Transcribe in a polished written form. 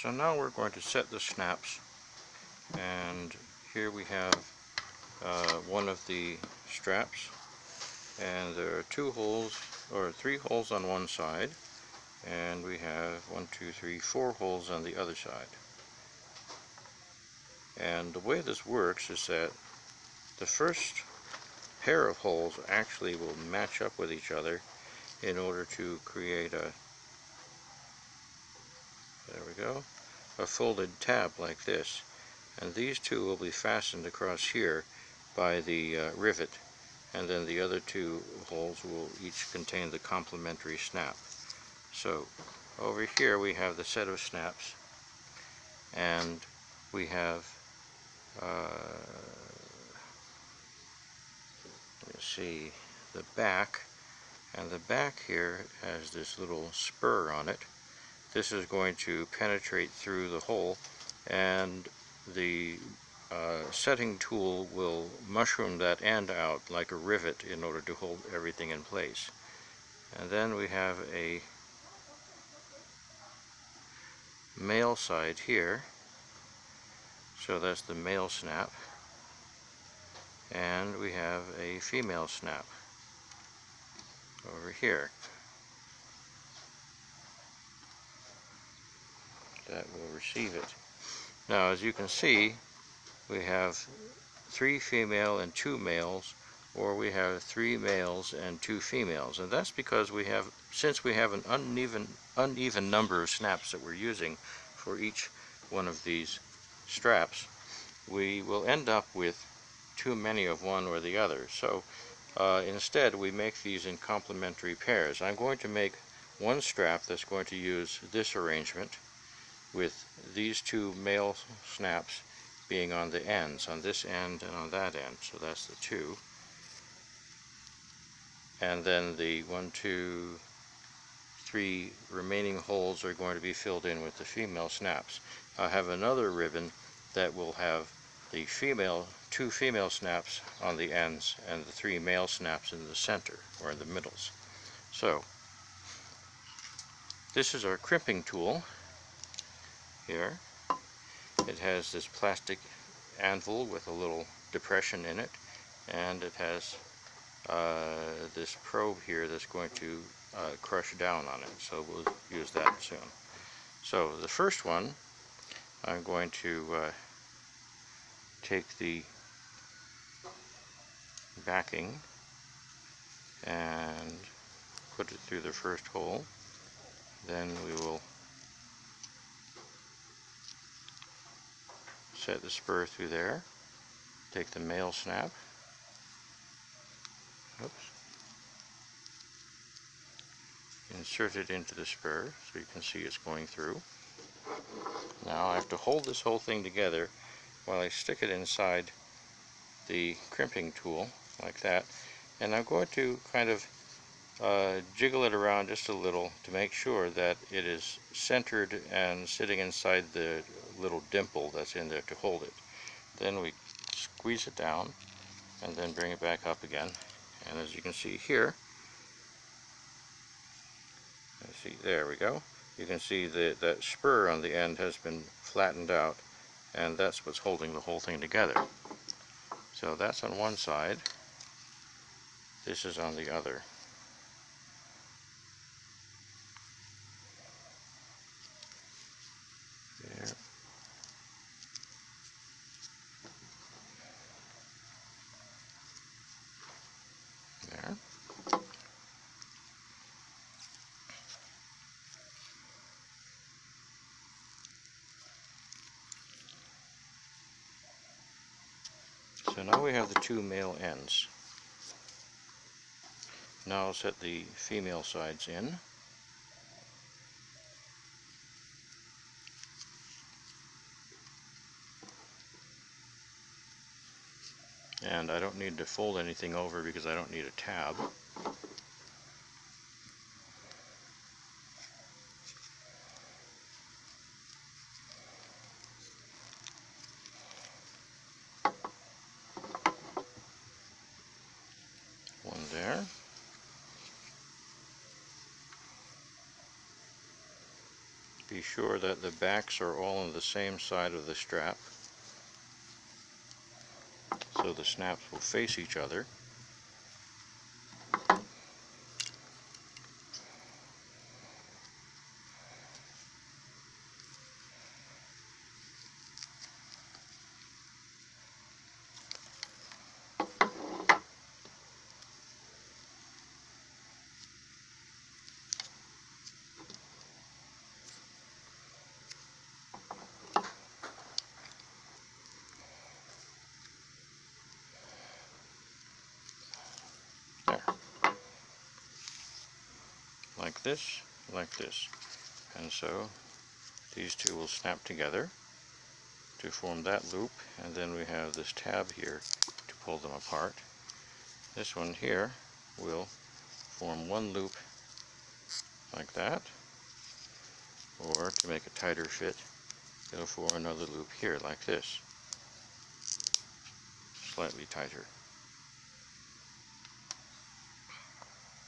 So now we're going to set the snaps, and here we have one of the straps, and there are 2 holes or 3 holes on one side, and we have 1, 2, 3, 4 holes on the other side. And the way this works is that the first pair of holes actually will match up with each other in order to create a, there we go, a folded tab like this, and these 2 will be fastened across here by the rivet, and then the other 2 holes will each contain the complementary snap. So over here we have the set of snaps, and we have let's see, the back, and the back here has this little spur on it. This is going to penetrate through the hole, and the setting tool will mushroom that end out like a rivet in order to hold everything in place. And then we have a male side here, so that's the male snap, and we have a female snap over here that will receive it. Now, as you can see, we have 3 female and 2 males, or we have 3 males and 2 females, and that's because since we have an uneven number of snaps that we're using for each one of these straps, we will end up with too many of one or the other. So instead we make these in complementary pairs. I'm going to make one strap that's going to use this arrangement, with these 2 male snaps being on the ends, on this end and on that end. So that's the 2. And then the 1, 2, 3 remaining holes are going to be filled in with the female snaps. I have another ribbon that will have the 2 female snaps on the ends and the 3 male snaps in the center, or in the middles. So this is our crimping tool here. It has this plastic anvil with a little depression in it, and it has this probe here that's going to crush down on it, so we'll use that soon. So the first one, I'm going to take the backing and put it through the first hole. Then we will set the spur through there, take the male snap, insert it into the spur so you can see it's going through. Now I have to hold this whole thing together while I stick it inside the crimping tool like that, and I'm going to kind of jiggle it around just a little to make sure that it is centered and sitting inside the little dimple that's in there to hold it. Then we squeeze it down and then bring it back up again, and as you can see here, there we go, you can see that spur on the end has been flattened out, and that's what's holding the whole thing together. So that's on one side, this is on the other. There. There. So now we have the 2 male ends. Now I'll set the female sides in. And I don't need to fold anything over because I don't need a tab. One there. be sure that the backs are all on the same side of the strap, so the snaps will face each other. There. Like this, like this. And so these two will snap together to form that loop, and then we have this tab here to pull them apart. This one here will form one loop like that, or to make a tighter fit, it'll form another loop here like this, slightly tighter.